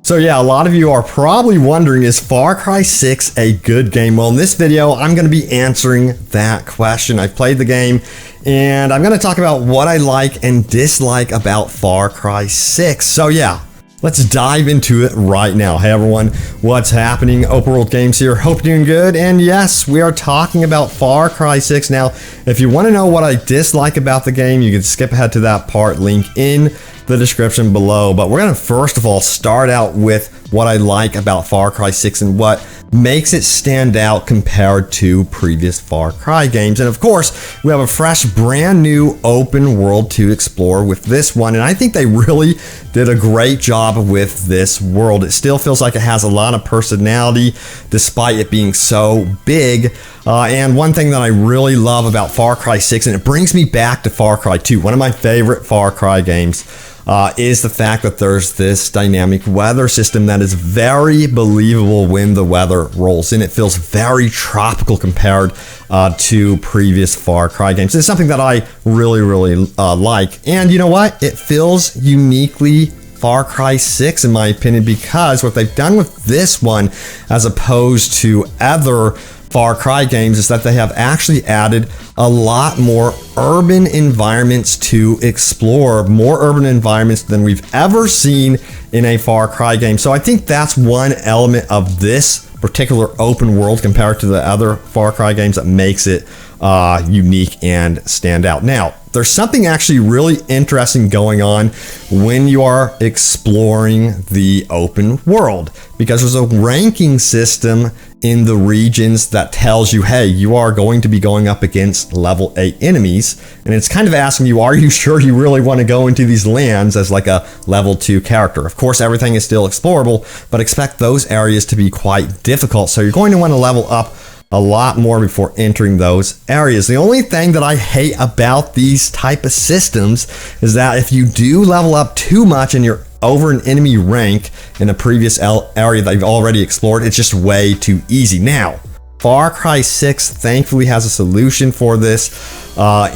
So yeah, a lot of you are probably wondering, is Far Cry 6 a good game? Well, in this video, I'm going to be answering that question. I've played the game, and I'm going to talk about what I like and dislike about Far Cry 6. So yeah, let's dive into it right now. Hey everyone, what's happening? Open World Games here. Hope you're doing good. And yes, we are talking about Far Cry 6. Now, if you want to know what I dislike about the game, you can skip ahead to that part, link in the description below. But we're going to first of all start out with what I like about Far Cry 6 and what makes it stand out compared to previous Far Cry games. And of course, we have a fresh, brand new open world to explore with this one. And I think they really did a great job with this world. It still feels like it has a lot of personality despite it being so big. And one thing that I really love about Far Cry 6, and it brings me back to Far Cry 2, one of my favorite Far Cry games, is the fact that there's this dynamic weather system that is very believable when the weather rolls in. It feels very tropical compared to previous Far Cry games. It's something that I really like. And you know what? It feels uniquely Far Cry 6 in my opinion, because what they've done with this one as opposed to other Far Cry games is that they have actually added a lot more urban environments to explore, more urban environments than we've ever seen in a Far Cry game. So I think that's one element of this particular open world compared to the other Far Cry games that makes it unique and stand out. Now, there's something actually really interesting going on when you are exploring the open world, because there's a ranking system in the regions that tells you, hey, you are going to be going up against level 8 enemies. And it's kind of asking you, are you sure you really want to go into these lands as like a level 2 character? Of course, everything is still explorable, but expect those areas to be quite difficult. So you're going to want to level up a lot more before entering those areas. The only thing that I hate about these type of systems is that if you do level up too much and you're over an enemy rank in a previous area that you've already explored, it's just way too easy. Now, Far Cry 6 thankfully has a solution for this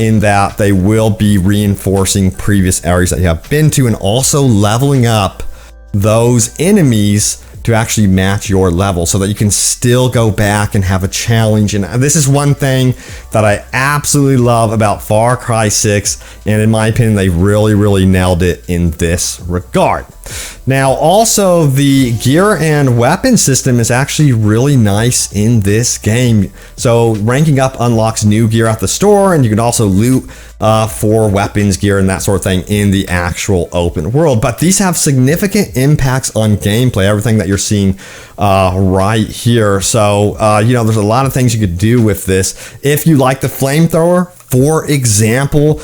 in that they will be reinforcing previous areas that you have been to and also leveling up those enemies to actually match your level so that you can still go back and have a challenge. And this is one thing that I absolutely love about Far Cry 6, and in my opinion they really nailed it in this regard. Now also, the gear and weapon system is actually really nice in this game. So ranking up unlocks new gear at the store, and you can also loot for weapons, gear, and that sort of thing in the actual open world. But these have significant impacts on gameplay, everything that you're seeing right here. So you know, there's a lot of things you could do with this. If you like the flamethrower, for example,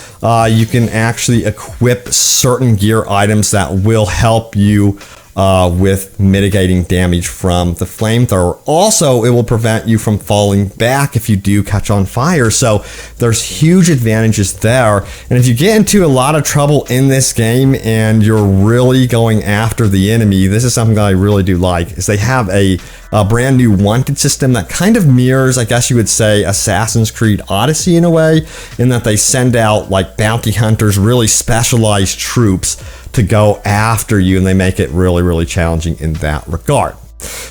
you can actually equip certain gear items that will help you with mitigating damage from the flamethrower. Also, it will prevent you from falling back if you do catch on fire. So there's huge advantages there. And if you get into a lot of trouble in this game and you're really going after the enemy, this is something that I really do like, is they have a brand new wanted system that kind of mirrors, I guess you would say, Assassin's Creed Odyssey in a way, in that they send out like bounty hunters, really specialized troops to go after you, and they make it really challenging in that regard.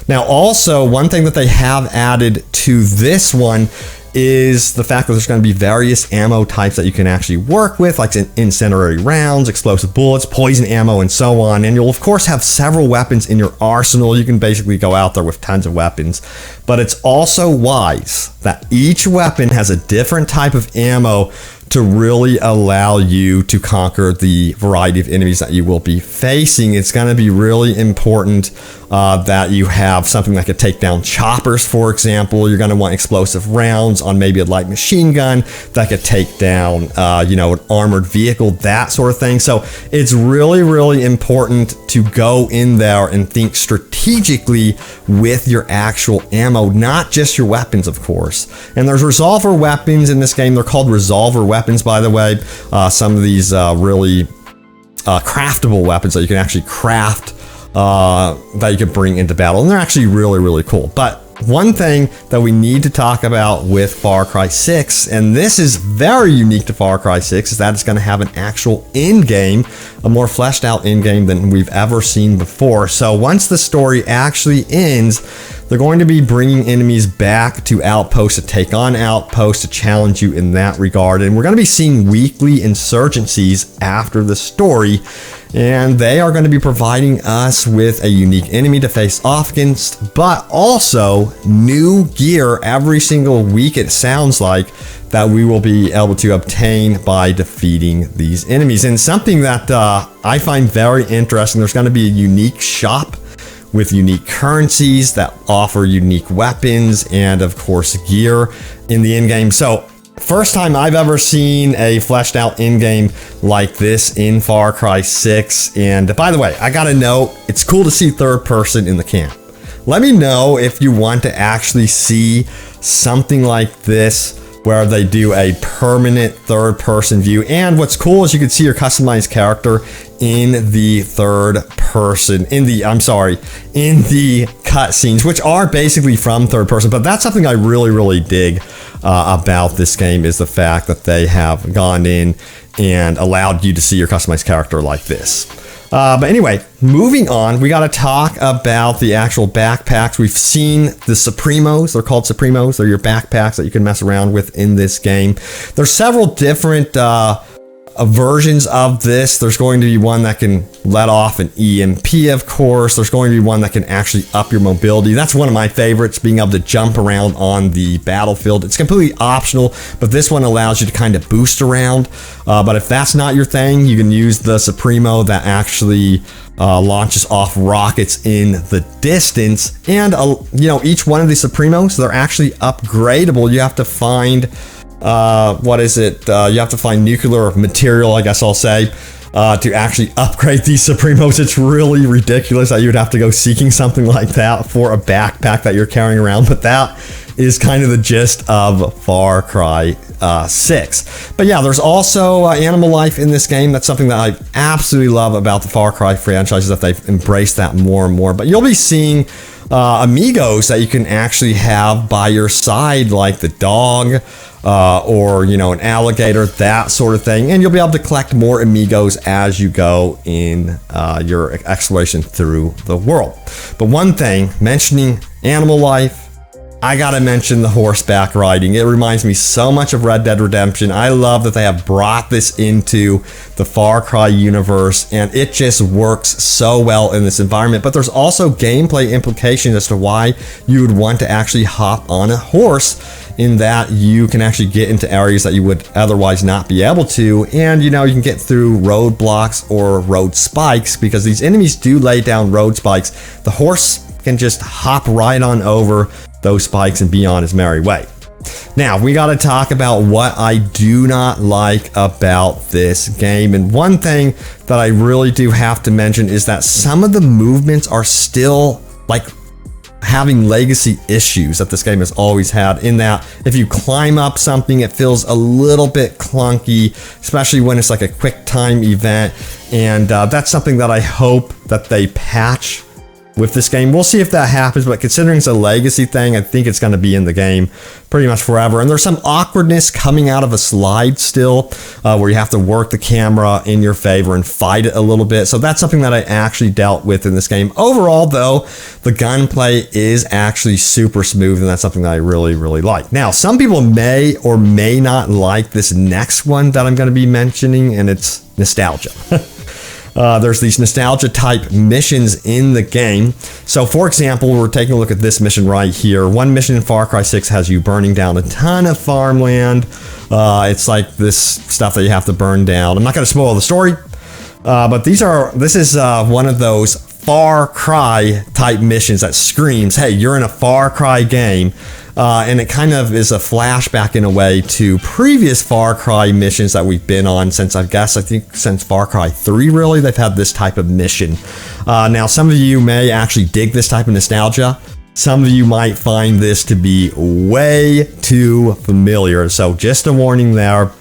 Now also, one thing that they have added to this one is the fact that there's going to be various ammo types that you can actually work with, like incendiary rounds, explosive bullets, poison ammo, and so on. And you'll of course have several weapons in your arsenal. You can basically go out there with tons of weapons, but it's also wise that each weapon has a different type of ammo to really allow you to conquer the variety of enemies that you will be facing. It's going to be really important that you have something that could take down choppers, for example. You're going to want explosive rounds on maybe a light machine gun that could take down, you know, an armored vehicle, that sort of thing. So it's really important to go in there and think strategically with your actual ammo, not just your weapons, of course. And there's resolver weapons in this game. They're called resolver weapons, by the way. Some of these really craftable weapons that you can actually craft that you can bring into battle, and they're actually really cool. But one thing that we need to talk about with Far Cry 6, and this is very unique to Far Cry 6, is that it's going to have an actual in-game, a more fleshed out in-game than we've ever seen before. So once the story actually ends, they're going to be bringing enemies back to outposts to take on outposts to challenge you in that regard. And we're going to be seeing weekly insurgencies after the story. And they are going to be providing us with a unique enemy to face off against, but also new gear every single week, it sounds like, that we will be able to obtain by defeating these enemies. And something that I find very interesting, there's going to be a unique shop with unique currencies that offer unique weapons and, of course, gear in the in-game. So first time I've ever seen a fleshed out in-game like this in Far Cry 6. And by the way, I gotta know, it's cool to see third person in the camp. Let me know if you want to actually see something like this where they do a permanent third person view. And what's cool is you can see your customized character in the third person, in the cutscenes, which are basically from third person. But that's something I really dig about this game, is the fact that they have gone in and allowed you to see your customized character like this. But anyway, moving on, we got to talk about the actual backpacks. We've seen the Supremos. They're called Supremos. They're your backpacks that you can mess around with in this game. There's several different versions of this. There's going to be one that can let off an EMP, of course. There's going to be one that can actually up your mobility. That's one of my favorites, being able to jump around on the battlefield. It's completely optional, but this one allows you to kind of boost around. But if that's not your thing, you can use the Supremo that actually launches off rockets in the distance. And you know, each one of these Supremos, they're actually upgradable. You have to find you have to find nuclear material, I guess I'll say, to actually upgrade these Supremos. It's really ridiculous that you'd have to go seeking something like that for a backpack that you're carrying around, but that is kind of the gist of Far Cry 6. But yeah, there's also animal life in this game. That's something that I absolutely love about the Far Cry franchise, is that they've embraced that more and more. But you'll be seeing amigos that you can actually have by your side, like the dog, or, you know, an alligator, that sort of thing. And you'll be able to collect more amigos as you go in your exploration through the world. But one thing, mentioning animal life, I gotta mention the horseback riding. It reminds me so much of Red Dead Redemption. I love that they have brought this into the Far Cry universe, and it just works so well in this environment. But there's also gameplay implications as to why you would want to actually hop on a horse, in that you can actually get into areas that you would otherwise not be able to. And, you know, you can get through roadblocks or road spikes, because these enemies do lay down road spikes. The horse can just hop right on over those spikes and be on his merry way. Now, we got to talk about what I do not like about this game. And one thing that I really do have to mention is that some of the movements are still like having legacy issues that this game has always had, in that if you climb up something, it feels a little bit clunky, especially when it's like a quick time event. And that's something that I hope that they patch with this game. We'll see if that happens, but considering it's a legacy thing, I think it's going to be in the game pretty much forever. And there's some awkwardness coming out of a slide still, where you have to work the camera in your favor and fight it a little bit. So that's something that I actually dealt with in this game. Overall, though, the gunplay is actually super smooth, and that's something that I really like. Now, some people may or may not like this next one that I'm going to be mentioning, and it's nostalgia. There's these nostalgia type missions in the game. So for example, we're taking a look at this mission right here. One mission in Far Cry 6 has you burning down a ton of farmland. It's like this stuff that you have to burn down. I'm not going to spoil the story, but this is one of those Far Cry type missions that screams, hey, you're in a Far Cry game. And it kind of is a flashback in a way to previous Far Cry missions that we've been on since, I think since Far Cry 3, really, they've had this type of mission. Now, some of you may actually dig this type of nostalgia. Some of you might find this to be way too familiar. So just a warning there.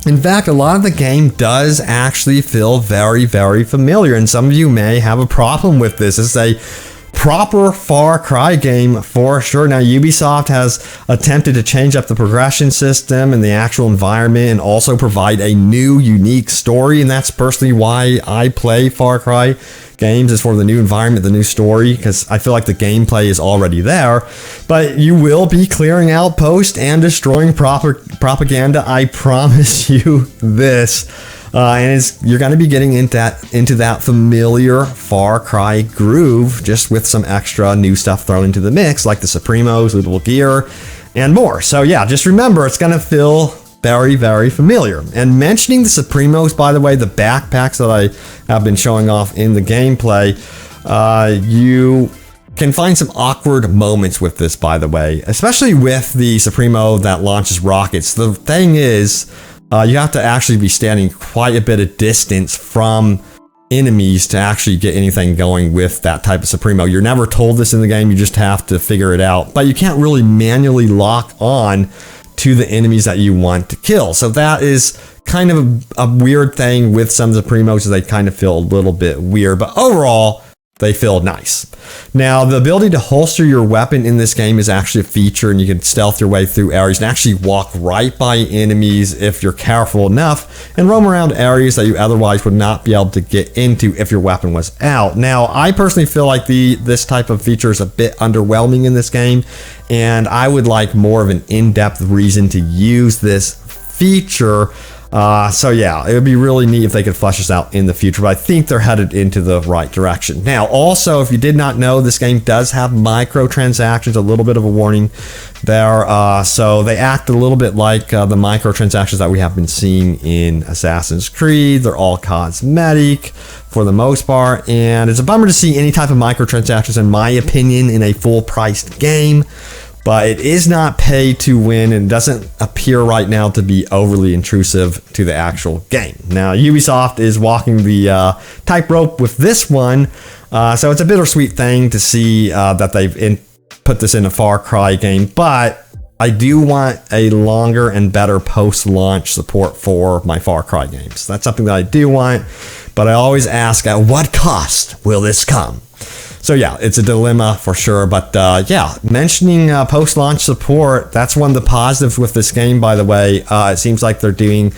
In fact, a lot of the game does actually feel very familiar, and some of you may have a problem with this. It's a proper Far Cry game for sure. Now, Ubisoft has attempted to change up the progression system and the actual environment and also provide a new, unique story. And that's personally why I play Far Cry games, is for the new environment, the new story, because I feel like the gameplay is already there. But you will be clearing outposts and destroying propaganda. I promise you this. And you're going to be getting into that familiar Far Cry groove, just with some extra new stuff thrown into the mix, like the Supremos, lootable gear, and more. So yeah, just remember, it's going to feel very, very familiar. And mentioning the Supremos, by the way, the backpacks that I have been showing off in the gameplay, you can find some awkward moments with this, by the way, especially with the Supremo that launches rockets. The thing is, you have to actually be standing quite a bit of distance from enemies to actually get anything going with that type of Supremo. You're never told this in the game, you just have to figure it out. But you can't really manually lock on to the enemies that you want to kill. So that is kind of a weird thing with some of the Supremos, they kind of feel a little bit weird, but overall, they feel nice. Now, the ability to holster your weapon in this game is actually a feature, and you can stealth your way through areas and actually walk right by enemies if you're careful enough, and roam around areas that you otherwise would not be able to get into if your weapon was out. Now, I personally feel like this type of feature is a bit underwhelming in this game, and I would like more of an in-depth reason to use this feature. So yeah, it would be really neat if they could flesh this out in the future, but I think they're headed into the right direction. Now, also, if you did not know, this game does have microtransactions, a little bit of a warning there. So they act a little bit like the microtransactions that we have been seeing in Assassin's Creed. They're all cosmetic for the most part, and it's a bummer to see any type of microtransactions, in my opinion, in a full-priced game. But it is not pay to win, and doesn't appear right now to be overly intrusive to the actual game. Now, Ubisoft is walking the tightrope with this one, so it's a bittersweet thing to see that they've put this in a Far Cry game, but I do want a longer and better post-launch support for my Far Cry games. That's something that I do want, but I always ask, at what cost will this come? So yeah, it's a dilemma for sure, but yeah, mentioning post-launch support, that's one of the positives with this game, by the way. It seems like they're doing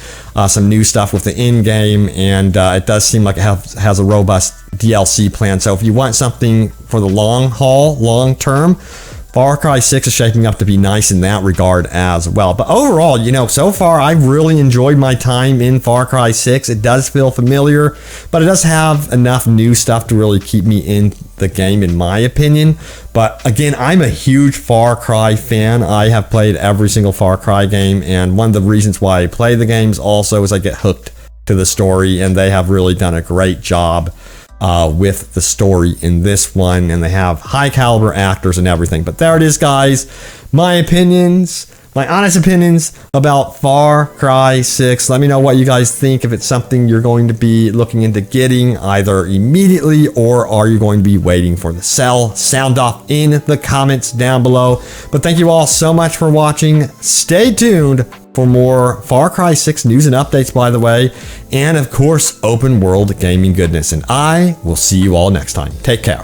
some new stuff with the in-game, and it does seem like it has a robust DLC plan. So if you want something for the long haul, long term, Far Cry 6 is shaping up to be nice in that regard as well. But overall, you know, so far I've really enjoyed my time in Far Cry 6. It does feel familiar, but it does have enough new stuff to really keep me in the game, in my opinion. But again, I'm a huge Far Cry fan. I have played every single Far Cry game, and one of the reasons why I play the games also is I get hooked to the story, and they have really done a great job with the story in this one, and they have high caliber actors and everything. But there it is, guys, my opinions, my honest opinions about Far Cry 6. Let me know what you guys think, if it's something you're going to be looking into getting either immediately, or are you going to be waiting for the sale? Sound off in the comments down below. But thank you all so much for watching. Stay tuned for more Far Cry 6 news and updates, by the way, and of course, open world gaming goodness. And I will see you all next time. Take care.